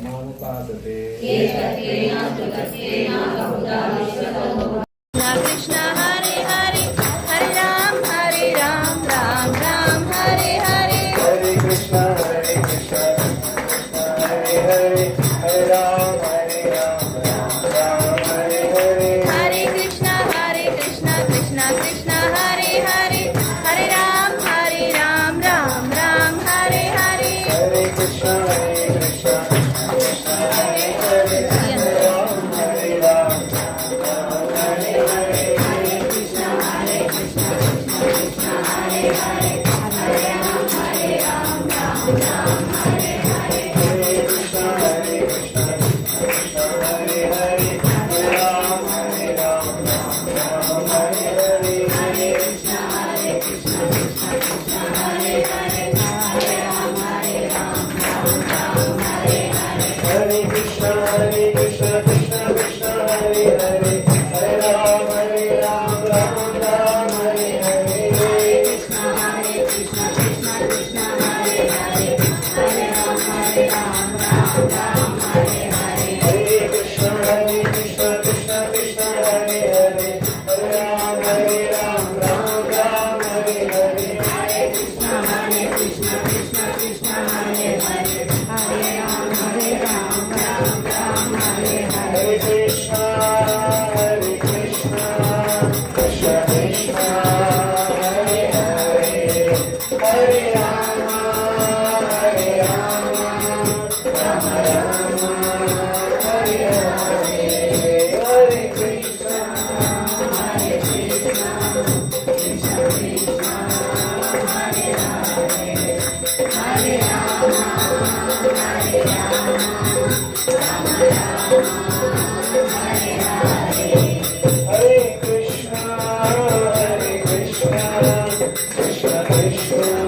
मामुपासते Krishna Hare Hare Hare Ram Ram Ram Hare Hare Hare Krishna Hare Hare Hare Ram Ram Hare Hare Hare Krishna Krishna Krishna Hare Hare Hare Ram Ram Ram Hare Hare Hare Krishna Krishna Hare Hare Hare Ram Hare Hare Hare Krishna Krishna Krishna Hare Hare Hare Ram Ram Ram Hare Hare Hare Krishna Krishna Hare Hare Hare Ram Ram Hare Hare Hare Krishna Krishna Krishna Hare Hare Hare Ram Ram Ram Hare Hare Hare Krishna Krishna Krishna Hare Hare Hare Ram Ram Ram Hare Hare Krishna Krishna Krishna Hare Hare Hare Ram Ram Hare Hare Hare Krishna Krishna Krishna Hare Hare Hare Ram Ram Hare Hare Hare Krishna Krishna Krishna Hare Hare Hare Ram Ram Hare Hare Hare Krishna Krishna Krishna Hare Hare Hare Ram Ram Ram Hare Hare Hare Krishna Krishna Krishna Hare Hare Hare Ram Hare Hare Hare Krishna Krishna Krishna